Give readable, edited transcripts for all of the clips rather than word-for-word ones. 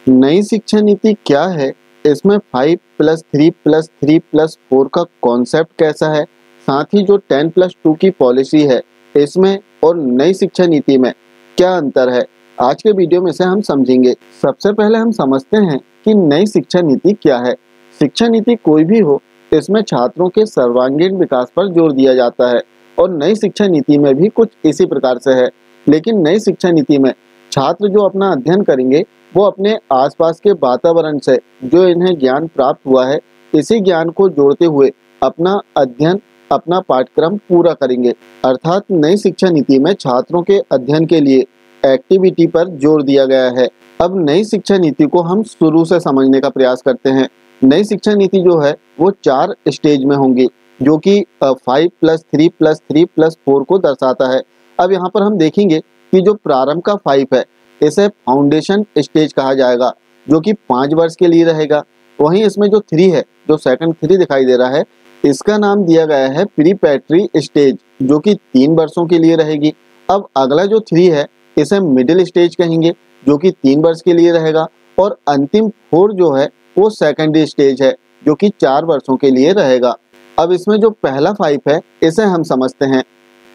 नई शिक्षा नीति क्या है, इसमें 5+3+3+4 का कॉन्सेप्ट कैसा है, साथ ही जो 10+2 की पॉलिसी है इसमें और नई शिक्षा नीति में क्या अंतर है, आज के वीडियो में से हम समझेंगे। सबसे पहले हम समझते हैं कि नई शिक्षा नीति क्या है। शिक्षा नीति कोई भी हो, इसमें छात्रों के सर्वांगीण विकास पर जोर दिया जाता है और नई शिक्षा नीति में भी कुछ इसी प्रकार से है। लेकिन नई शिक्षा नीति में छात्र जो अपना अध्ययन करेंगे वो अपने आसपास के वातावरण से जो इन्हें ज्ञान प्राप्त हुआ है, इसी ज्ञान को जोड़ते हुए अपना अध्ययन, अपना पाठ्यक्रम पूरा करेंगे। अर्थात नई शिक्षा नीति में छात्रों के अध्ययन के लिए एक्टिविटी पर जोर दिया गया है। अब नई शिक्षा नीति को हम शुरू से समझने का प्रयास करते हैं। नई शिक्षा नीति जो है वो 4 स्टेज में होंगी, जो कि 5+3+3+4 को दर्शाता है। अब यहाँ पर हम देखेंगे कि जो प्रारंभ का 5 है इसे फाउंडेशन स्टेज कहा जाएगा, जो कि 5 वर्ष के लिए रहेगा। वहीं इसमें जो 3 है, जो सेकंड 3 दिखाई दे रहा है, इसका नाम दिया गया है प्रीपैटरी स्टेज, जो कि 3 वर्षों के लिए रहेगी। अब अगला जो 3 है इसे मिडिल स्टेज कहेंगे, जो कि 3 वर्ष के लिए रहेगा। और अंतिम 4 जो है वो सेकेंडरी स्टेज है, जो कि 4 वर्षों के लिए रहेगा। अब इसमें जो पहला 5 है इसे हम समझते हैं।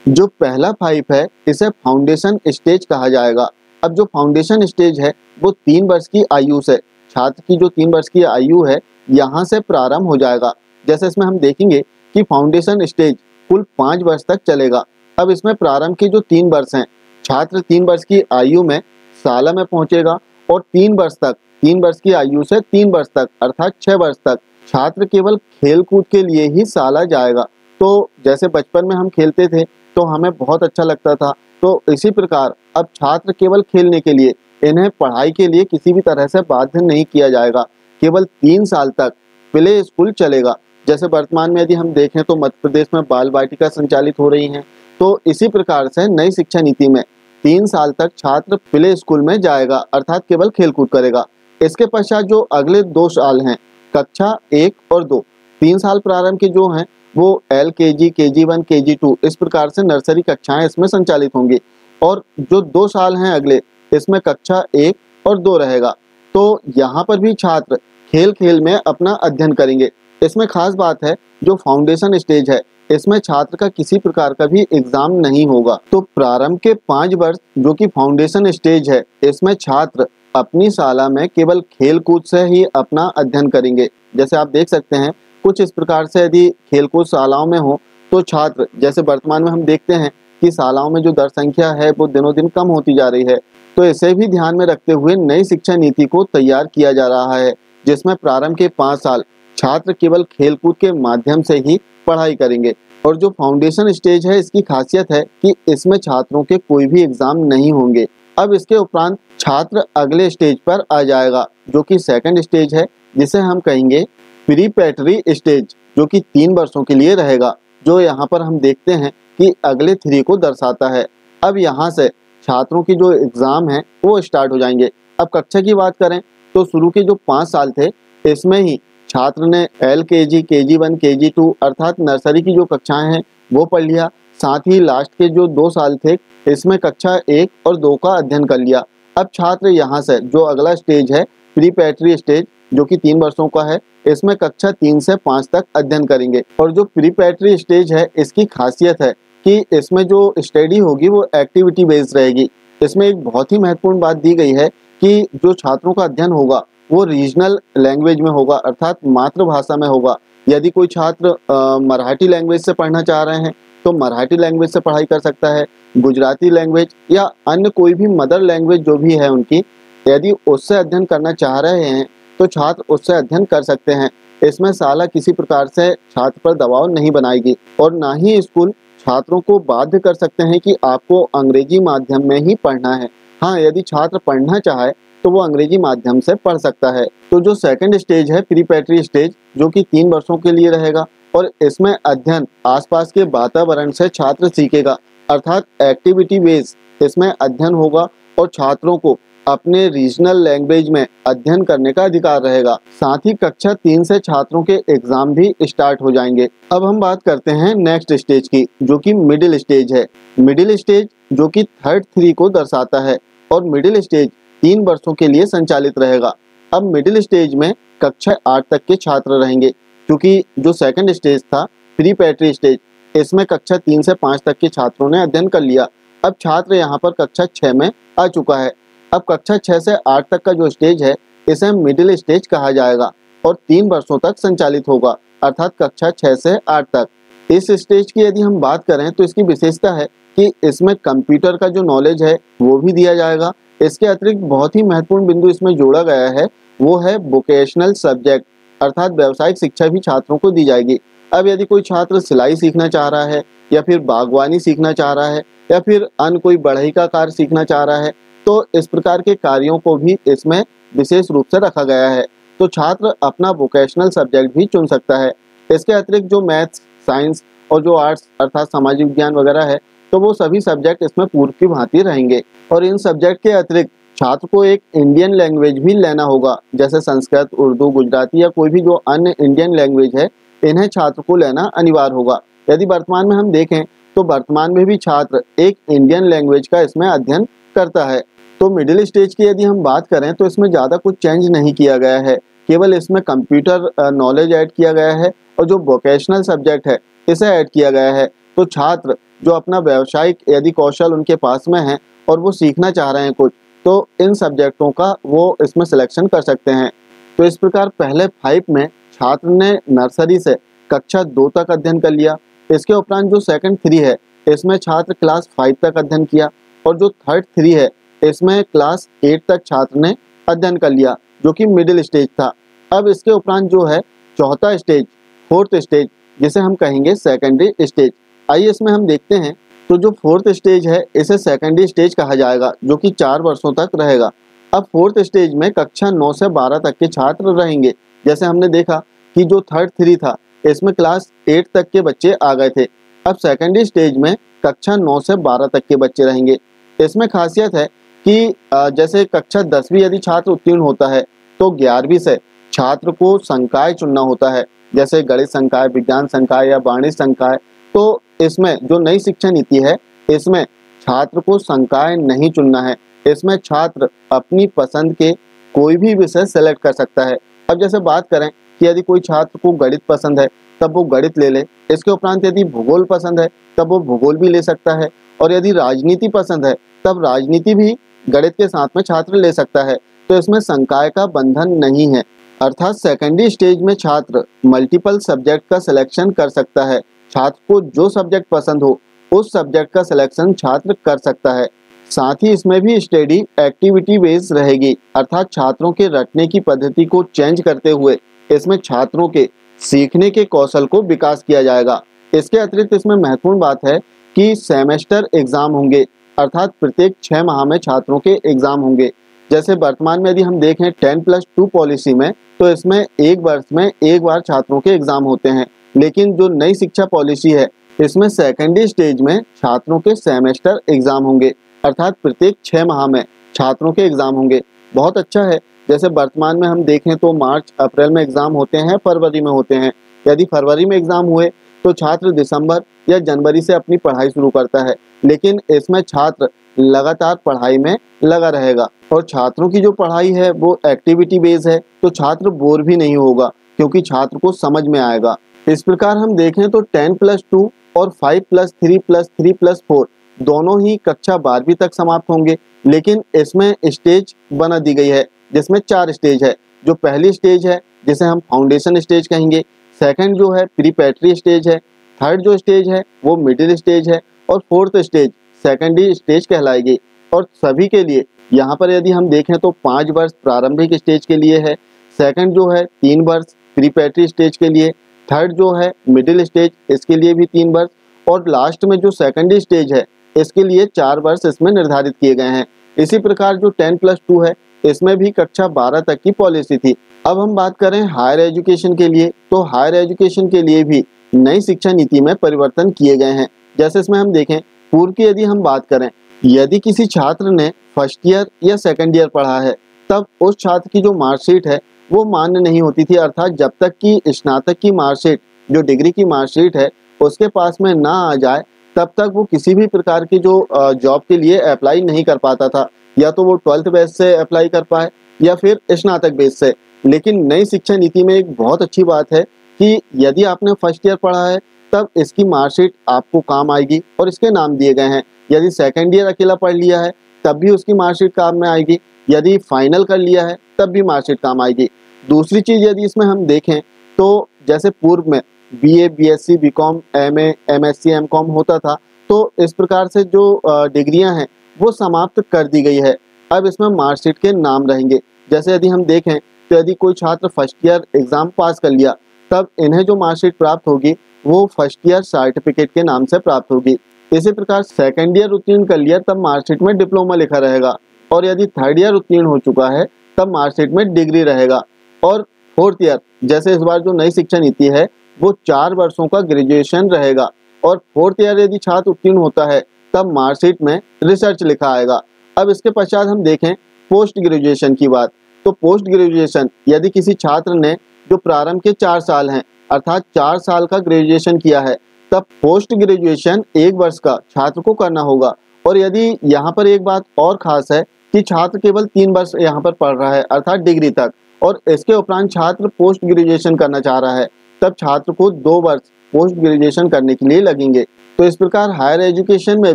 जो पहला 5 है इसे फाउंडेशन स्टेज कहा जाएगा। अब जो फाउंडेशन स्टेज है वो 3 वर्ष की आयु से, छात्र की जो 3 वर्ष की आयु है यहाँ से प्रारंभ हो जाएगा। जैसे इसमें हम देखेंगे कि फाउंडेशन स्टेज कुल 5 वर्ष तक चलेगा। अब इसमें प्रारंभ के जो 3 वर्ष हैं, छात्र 3 वर्ष की आयु में शाला में पहुंचेगा और 3 वर्ष तक, 3 वर्ष की आयु से 3 वर्ष तक अर्थात 6 वर्ष तक छात्र केवल खेल कूद के लिए ही शाला जाएगा। तो जैसे बचपन में हम खेलते थे तो हमें बहुत अच्छा लगता था, तो इसी प्रकार अब छात्र केवल खेलने के लिए, इन्हें पढ़ाई के लिए किसी भी तरह से बाध्य नहीं किया जाएगा। केवल 3 साल तक प्ले स्कूल चलेगा। जैसे वर्तमान में यदि हम देखें तो मध्य प्रदेश में बाल वाटिका संचालित हो रही हैं, तो इसी प्रकार से नई शिक्षा नीति में 3 साल तक छात्र प्ले स्कूल में जाएगा, अर्थात केवल खेलकूद करेगा। इसके पश्चात जो अगले 2 साल हैं, कक्षा 1 और 2, 3 साल प्रारंभ के जो हैं वो LKG, KG1, KG2 इस प्रकार से नर्सरी कक्षाएं इसमें संचालित होंगी। और जो 2 साल हैं अगले, इसमें कक्षा 1 और 2 रहेगा। तो यहाँ पर भी छात्र खेल खेल में अपना अध्ययन करेंगे। इसमें खास बात है, जो फाउंडेशन स्टेज है इसमें छात्र का किसी प्रकार का भी एग्जाम नहीं होगा। तो प्रारंभ के 5 वर्ष जो कि फाउंडेशन स्टेज है, इसमें छात्र अपनी शाला में केवल खेल कूद से ही अपना अध्ययन करेंगे। जैसे आप देख सकते हैं कुछ इस प्रकार से, यदि खेलकूद शालाओं में हो तो छात्र, जैसे वर्तमान में हम देखते हैं कि शालाओं में जो दर संख्या है वो दिनों दिन कम होती जा रही है, तो इसे भी ध्यान में रखते हुए नई शिक्षा नीति को तैयार किया जा रहा है, जिसमें प्रारंभ के 5 साल छात्र केवल खेलकूद के माध्यम से ही पढ़ाई करेंगे। और जो फाउंडेशन स्टेज है इसकी खासियत है कि इसमें छात्रों के कोई भी एग्जाम नहीं होंगे। अब इसके उपरांत छात्र अगले स्टेज पर आ जाएगा, जो कि सेकंड स्टेज है, जिसे हम कहेंगे प्रीपैटरी स्टेज, जो कि 3 वर्षों के लिए रहेगा, जो यहाँ पर हम देखते हैं कि अगले 3 को दर्शाता है। अब यहाँ से छात्रों की जो एग्जाम है वो स्टार्ट हो जाएंगे। अब कक्षा की बात करें तो शुरू के जो 5 साल थे इसमें ही छात्र ने LKG, KG1, KG2 अर्थात नर्सरी की जो कक्षाएं हैं वो पढ़ लिया। साथ ही लास्ट के जो 2 साल थे इसमें कक्षा 1 और 2 का अध्ययन कर लिया। अब छात्र यहाँ से जो अगला स्टेज है प्रीपैटरी स्टेज, जो कि 3 वर्षों का है, इसमें कक्षा 3 से 5 तक अध्ययन करेंगे। और जो प्रीपैटरी स्टेज है इसकी खासियत है कि इसमें जो स्टडी होगी वो एक्टिविटी बेस्ड रहेगी। इसमें एक बहुत ही महत्वपूर्ण बात दी गई है कि जो छात्रों का अध्ययन होगा वो रीजनल लैंग्वेज में होगा, अर्थात मातृभाषा में होगा। यदि कोई छात्र मराठी लैंग्वेज से पढ़ना चाह रहे हैं तो मराठी लैंग्वेज से पढ़ाई कर सकता है, गुजराती लैंग्वेज या अन्य कोई भी मदर लैंग्वेज जो भी है उनकी, यदि उससे अध्ययन करना चाह रहे हैं तो छात्र उससे अध्ययन कर सकते हैं। इसमें शाला किसी प्रकार से छात्र पर दबाव नहीं बनाएगी और ना ही स्कूल छात्रों को बाध्य कर सकते हैं कि आपको अंग्रेजी माध्यम में ही पढ़ना है। हाँ, यदि छात्र पढ़ना चाहे तो वो अंग्रेजी माध्यम से पढ़ सकता है। तो जो सेकंड स्टेज है प्रीपैटरी स्टेज, जो कि 3 वर्षों के लिए रहेगा और इसमें अध्ययन आसपास के वातावरण से छात्र सीखेगा, अर्थात एक्टिविटी बेस्ड इसमें अध्ययन होगा और छात्रों को अपने रीजनल लैंग्वेज में अध्ययन करने का अधिकार रहेगा। साथ ही कक्षा 3 से छात्रों के एग्जाम भी स्टार्ट हो जाएंगे। अब हम बात करते हैं नेक्स्ट स्टेज की, जो कि मिडिल स्टेज है। मिडिल स्टेज जो कि थर्ड 3 को दर्शाता है और मिडिल स्टेज 3 वर्षों के लिए संचालित रहेगा। अब मिडिल स्टेज में कक्षा 8 तक के छात्र रहेंगे, क्योंकि जो सेकंड स्टेज था प्री पैट्री स्टेज, इसमें कक्षा 3 से 5 तक के छात्रों ने अध्ययन कर लिया। अब छात्र यहाँ पर कक्षा 6 में आ चुका है। अब कक्षा 6 से 8 तक का जो स्टेज है इसे मिडिल स्टेज कहा जाएगा और 3 वर्षों तक संचालित होगा, अर्थात कक्षा 6 से 8 तक। इस स्टेज की यदि हम बात करें तो इसकी विशेषता है कि इसमें कंप्यूटर का जो नॉलेज है वो भी दिया जाएगा। इसके अतिरिक्त बहुत ही महत्वपूर्ण बिंदु इसमें जोड़ा गया है, वो है वोकेशनल सब्जेक्ट, अर्थात व्यावसायिक शिक्षा भी छात्रों को दी जाएगी। अब यदि कोई छात्र सिलाई सीखना चाह रहा है या फिर बागवानी सीखना चाह रहा है या फिर अन्य कोई बढ़ई का कार्य सीखना चाह रहा है, तो इस प्रकार के कार्यों को भी इसमें विशेष रूप से रखा गया है। तो छात्र अपना वोकेशनल सब्जेक्ट भी चुन सकता है। इसके अतिरिक्त जो मैथ्स, साइंस और जो आर्ट्स अर्थात सामाजिक विज्ञान वगैरह है, तो वो सभी सब्जेक्ट इसमें पूर्व की भांति रहेंगे। और इन सब्जेक्ट के अतिरिक्त छात्र को एक इंडियन लैंग्वेज भी लेना होगा, जैसे संस्कृत, उर्दू, गुजराती या कोई भी जो अन्य इंडियन लैंग्वेज है, इन्हें छात्र को लेना अनिवार्य होगा। यदि वर्तमान में हम देखें तो वर्तमान में भी छात्र एक इंडियन लैंग्वेज का इसमें अध्ययन करता है। तो मिडिल स्टेज की यदि हम बात करें तो इसमें ज़्यादा कुछ चेंज नहीं किया गया है, केवल इसमें कंप्यूटर नॉलेज ऐड किया गया है और जो वोकेशनल सब्जेक्ट है इसे ऐड किया गया है। तो छात्र जो अपना व्यावसायिक यदि कौशल उनके पास में है और वो सीखना चाह रहे हैं कुछ, तो इन सब्जेक्टों का वो इसमें सिलेक्शन कर सकते हैं। तो इस प्रकार पहले 5 में छात्र ने नर्सरी से कक्षा 2 तक अध्ययन कर लिया। इसके उपरांत जो सेकंड 3 है इसमें छात्र क्लास 5 तक अध्ययन किया और जो थर्ड 3 है इसमें क्लास 8 तक छात्र ने अध्ययन कर लिया, जो कि मिडिल स्टेज था। अब इसके उपरांत जो है चौथा स्टेज, फोर्थ स्टेज, जिसे हम कहेंगे सेकेंडरी स्टेज। आइए इसमें हम देखते हैं। तो जो फोर्थ स्टेज है इसे सेकेंडरी स्टेज कहा जाएगा, जो कि 4 वर्षों तक रहेगा। अब फोर्थ स्टेज में कक्षा 9 से 12 तक के छात्र रहेंगे। जैसे हमने देखा कि जो थर्ड 3 था इसमें क्लास 8 तक के बच्चे आ गए थे। अब सेकेंडरी स्टेज में कक्षा 9 से 12 तक के बच्चे रहेंगे। इसमें खासियत है कि जैसे कक्षा 10वीं यदि छात्र उत्तीर्ण होता है तो 11वीं से छात्र को संकाय चुनना होता है, जैसे गणित संकाय, विज्ञान संकाय या वाणिज्य संकाय। तो इसमें जो नई शिक्षा नीति है इसमें छात्र को संकाय नहीं चुनना है, इसमें छात्र अपनी पसंद के कोई भी विषय सेलेक्ट कर सकता है। अब जैसे बात करें कि यदि कोई छात्र को गणित पसंद है तब वो गणित ले ले, इसके उपरांत यदि भूगोल पसंद है तब वो भूगोल भी ले सकता है, और यदि राजनीति पसंद है तब राजनीति भी गणित के साथ में छात्र ले सकता है। तो इसमें संकाय का बंधन नहीं है, अर्थात सेकेंडरी स्टेज में छात्र मल्टीपल सब्जेक्ट का सिलेक्शन कर सकता है। छात्र को जो सब्जेक्ट पसंद हो उस सब्जेक्ट का सिलेक्शन छात्र कर सकता है। साथ ही इसमें भी स्टडी एक्टिविटी बेस्ड रहेगी, अर्थात छात्रों के रटने की पद्धति को चेंज करते हुए इसमें छात्रों के सीखने के कौशल को विकास किया जाएगा। इसके अतिरिक्त इसमें महत्वपूर्ण बात है कि सेमेस्टर एग्जाम होंगे, अर्थात प्रत्येक 6 माह में छात्रों के एग्जाम होंगे। जैसे वर्तमान में यदि हम देखें 10+2 पॉलिसी में, तो इसमें एक वर्ष में एक बार छात्रों के एग्जाम होते हैं, लेकिन जो नई शिक्षा पॉलिसी है इसमें सेकेंडरी स्टेज में छात्रों के सेमेस्टर एग्जाम होंगे, अर्थात प्रत्येक 6 माह में छात्रों के एग्जाम होंगे। बहुत अच्छा है। जैसे वर्तमान में हम देखें तो मार्च अप्रैल में एग्जाम होते हैं, फरवरी में होते हैं। यदि फरवरी में एग्जाम हुए तो छात्र दिसंबर या जनवरी से अपनी पढ़ाई शुरू करता है, लेकिन इसमें छात्र लगातार पढ़ाई में लगा रहेगा और छात्रों की जो पढ़ाई है वो एक्टिविटी बेस्ड है, तो छात्र बोर भी नहीं होगा क्योंकि छात्र को समझ में आएगा। इस प्रकार हम देखें तो 10+2 और 5+3+3+4 दोनों ही कक्षा 12वीं तक समाप्त होंगे, लेकिन इसमें स्टेज बना दी गई है जिसमें 4 स्टेज है। जो पहली स्टेज है जिसे हम फाउंडेशन स्टेज कहेंगे, सेकंड जो है प्री पैट्री स्टेज है, थर्ड जो स्टेज है वो मिडिल स्टेज है और फोर्थ स्टेज सेकेंडरी स्टेज कहलाएगी। और सभी के लिए यहाँ पर यदि हम देखें तो 5 वर्ष प्रारंभिक स्टेज के लिए है, सेकंड जो है 3 वर्ष प्री पैट्री स्टेज के लिए, थर्ड जो है मिडिल स्टेज इसके लिए भी 3 वर्ष, और लास्ट में जो सेकेंडरी स्टेज है इसके लिए 4 वर्ष इसमें निर्धारित किए गए हैं। इसी प्रकार जो 10+2 है इसमें भी कक्षा 12 तक की पॉलिसी थी। अब हम बात करें हायर एजुकेशन के लिए, तो हायर एजुकेशन के लिए भी नई शिक्षा नीति में परिवर्तन किए गए हैं। जैसे इसमें हम देखें, पूर्व की यदि हम बात करें, यदि किसी छात्र ने फर्स्ट ईयर या सेकंड ईयर पढ़ा है तब उस छात्र की जो मार्कशीट है वो मान्य नहीं होती थी, अर्थात जब तक कि स्नातक की मार्कशीट, जो डिग्री की मार्कशीट है उसके पास में ना आ जाए तब तक वो किसी भी प्रकार की जो जॉब के लिए अप्लाई नहीं कर पाता था। या तो वो 12th बेस से अप्लाई कर पाए या फिर स्नातक बेस से। लेकिन नई शिक्षा नीति में एक बहुत अच्छी बात है कि यदि आपने फर्स्ट ईयर पढ़ा है तब इसकी मार्कशीट आपको काम आएगी और इसके नाम दिए गए हैं। यदि सेकेंड ईयर अकेला पढ़ लिया है तब भी उसकी मार्कशीट काम में आएगी, यदि फाइनल कर लिया है तब भी मार्कशीट काम आएगी। दूसरी चीज़ यदि इसमें हम देखें तो जैसे पूर्व में BA, BSc, BCom, MA, MSc, MCom होता था, तो इस प्रकार से जो डिग्रियां हैं वो समाप्त कर दी गई है। अब इसमें मार्कशीट के नाम रहेंगे। जैसे यदि हम देखें तो यदि कोई छात्र फर्स्ट ईयर एग्जाम पास कर लिया तब इन्हें जो मार्कशीट प्राप्त होगी वो फर्स्ट ईयर सर्टिफिकेट के नाम से प्राप्त होगी। इसी प्रकार सेकेंड ईयर उत्तीर्ण कर लिया तब मार्कशीट में डिप्लोमा लिखा रहेगा, और यदि थर्ड ईयर उत्तीर्ण हो चुका है तब मार्कशीट में डिग्री रहेगा। और फोर्थ ईयर जैसे इस बार जो नई शिक्षा नीति है वो 4 वर्षों का ग्रेजुएशन रहेगा, और फोर्थ ईयर यदि छात्र उत्तीर्ण होता है तब मार्कशीट में रिसर्च लिखा आएगा। अब इसके पश्चात हम देखें पोस्ट ग्रेजुएशन की बात, तो पोस्ट ग्रेजुएशन यदि किसी छात्र ने जो प्रारंभ के 4 साल हैं अर्थात 4 साल का ग्रेजुएशन किया है तब पोस्ट ग्रेजुएशन 1 वर्ष का छात्र को करना होगा। और यदि यहाँ पर एक बात और खास है कि छात्र केवल 3 वर्ष यहाँ पर पढ़ रहा है अर्थात डिग्री तक, और इसके उपरांत छात्र पोस्ट ग्रेजुएशन करना चाह रहा है तब छात्र को 2 वर्ष पोस्ट ग्रेजुएशन करने के लिए लगेंगे। तो इस प्रकार हायर एजुकेशन में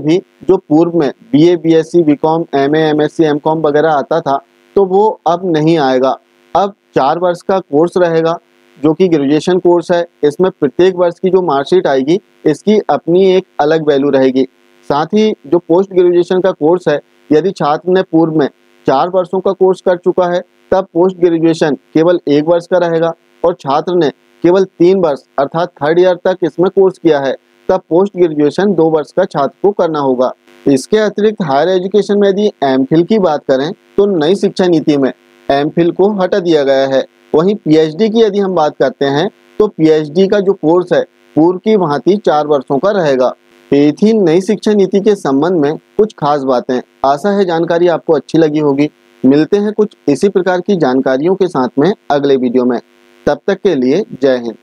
भी जो पूर्व में BA, BSc, BCom, MA, MSc, MCom वगैरह आता था तो वो अब नहीं आएगा। अब 4 वर्ष का कोर्स रहेगा जो कि ग्रेजुएशन कोर्स है। इसमें प्रत्येक वर्ष की जो मार्कशीट आएगी इसकी अपनी एक अलग वैल्यू रहेगी। साथ ही जो पोस्ट ग्रेजुएशन का कोर्स है यदि छात्र ने पूर्व में 4 वर्षों का कोर्स कर चुका है तब पोस्ट ग्रेजुएशन केवल 1 वर्ष का रहेगा, और छात्र ने केवल 3 वर्ष अर्थात थर्ड ईयर तक इसमें कोर्स किया है तब पोस्ट ग्रेजुएशन 2 वर्ष का छात्र को करना होगा। इसके अतिरिक्त हायर एजुकेशन में यदि एमफिल की बात करें तो नई शिक्षा नीति में एमफिल को हटा दिया गया है। वहीं PhD की यदि हम बात करते हैं तो PhD का जो कोर्स है पूर्व की भांति 4 वर्षों का रहेगा। ये थी नई शिक्षा नीति के संबंध में कुछ खास बातें। आशा है जानकारी आपको अच्छी लगी होगी। मिलते हैं कुछ इसी प्रकार की जानकारियों के साथ में अगले वीडियो में। तब तक के लिए जय हिंद।